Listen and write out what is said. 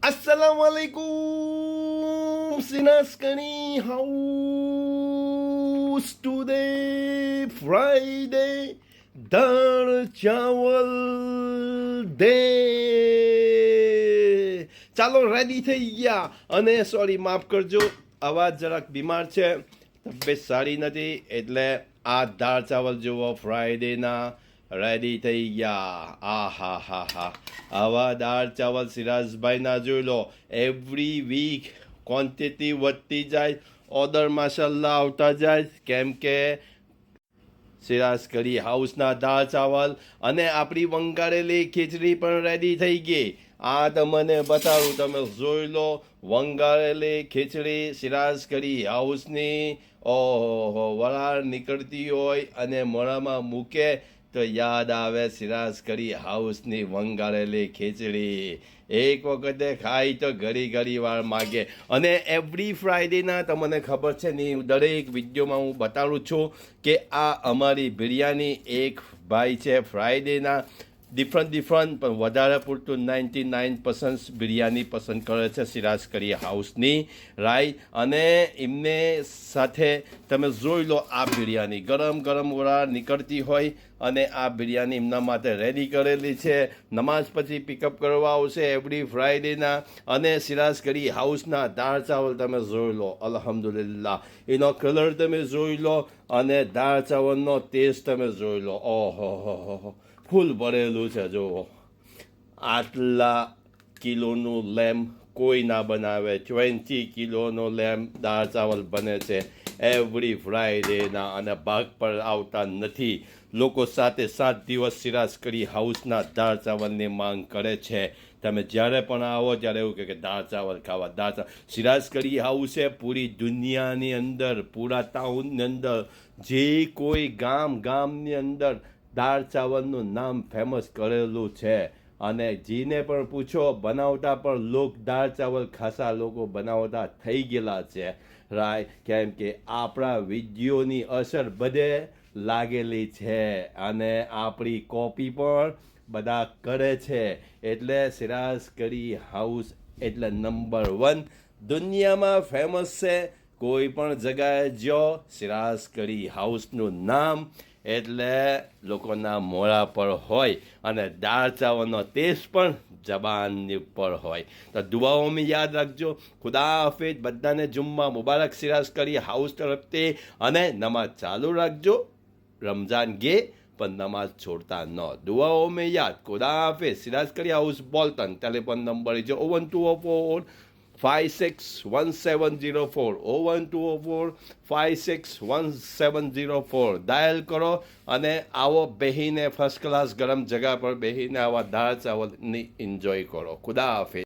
Assalamualaikum Sinaskani house today Friday दाल चावल day ચાલો ready થઈ ગયા અને સોરી માફ કરજો અવાજ જરાક બીમાર છે તબિયત સારી નથી એટલે આ દાળ ચાવલ જુઓ ફ્રાઈડેના રેડી થઈ ગયા આ હા હા હા આવા દાળ ચાવલ સિરાજભાઈના જોઈ લો એવરી વીક ક્વોન્ટિટી વધતી જાય ઓર્ડર માશાલ્લાહ આવતા જાય કેમ કે સિરાજ કઢી હાઉસના દાળ ચાવલ અને આપણી વંગાળેલી ખીચડી પણ રેડી થઈ ગઈ આ તમને બતાવું તમે જોઈ લો વંગાળેલી ખીચડી સિરાજ કઢી હાઉસની ઓહો વરાળ નીકળતી હોય અને મોઢામાં મૂકે તો યાદ આવે સિરાજ કઢી હાઉસની વંગાળેલી ખીચડી એક વખતે ખાઈ તો ઘડી ઘડી વાર માગે અને એવરી ફ્રાઈડેના તમને ખબર છે ને દરેક વિડીયોમાં હું બતાવું છું કે આ અમારી બિરયાની એક ભાઈ છે ફ્રાઈડેના ડિફરન્ટ પણ વધારે પૂરતું 99% બિરયાની પસંદ કરે છે સિરાજ કઢી હાઉસની રાઈટ અને એમને સાથે તમે જોઈ લો આ બિરયાની ગરમ ગરમ વરાળ નીકળતી હોય અને આ બિરયાની એમના માટે રેડી કરેલી છે નમાઝ પછી પિકઅપ કરવા આવશે એવરી ફ્રાઈડેના અને સિરાજ કઢી હાઉસના દાળ ચાવલ તમે જોઈ લો અલ્હમ્દુલિલ્લાહ એનો કલર તમે જોઈ લો અને દાળ ચાવલનો ટેસ્ટ તમે જોઈ લો ઓહો હો ફૂલ ભરેલું છે જુઓ આટલા કિલોનું લેમ્પ કોઈ ના બનાવે 20 કિલોનો લેમ્પ દાળ ચાવલ બને છે એવરી ફ્રાઈડેના અને ભાગ પર આવતા નથી લોકો 7 દિવસ સિરાજ કઢી હાઉસના દાળ ચાવલની માંગ કરે છે તમે જ્યારે પણ આવો ત્યારે એવું કે દાળ ચાવલ ખાવા દાળ ચાવલ સિરાજ કઢી હાઉસે પૂરી દુનિયાની અંદર પૂરા ટાઉનની અંદર જે કોઈ ગામની અંદર દાળ ચાવલનું નામ ફેમસ કરેલું છે અને જેને પણ પૂછો બનાવતા પણ લોક દાળ ચાવલ ખાસા લોકો બનાવતા થઈ ગયેલા છે રાઈટ કેમ કે આપણા વિડીયોની અસર બધે લાગેલી છે અને આપણી કોપી પણ બધા કરે છે એટલે સિરાજ કઢી હાઉસ એટલે નંબર 1 દુનિયામાં ફેમસ છે કોઈ પણ જગાએ જો સિરાજ કઢી હાઉસનું નામ એટલે લોકોના મોઢા પર હોય અને દાળ ચાવલનો ટેસ્ટ પણ જબાનની ઉપર હોય તો દુઆઓમાં યાદ રાખજો ખુદા હાફિઝ બધાને જુમ્મા મુબારક સિરાજ કઢી હાઉસ તરફથી અને નમાઝ ચાલુ રાખજો રમઝાન ગે પણ નમાઝ છોડતા ન દુઆઓમાં યાદ ખુદા હાફિઝ સિરાજ કઢી હાઉસ બોલતન ટેલિફોન નંબર જો 01204 561704 01204 ડાયલ કરો અને આવો બેહીને ફર્સ્ટ ક્લાસ ગરમ જગા પર બેહીને આવા દાળ ચાવલની એન્જોય કરો ખુદા હાફિઝ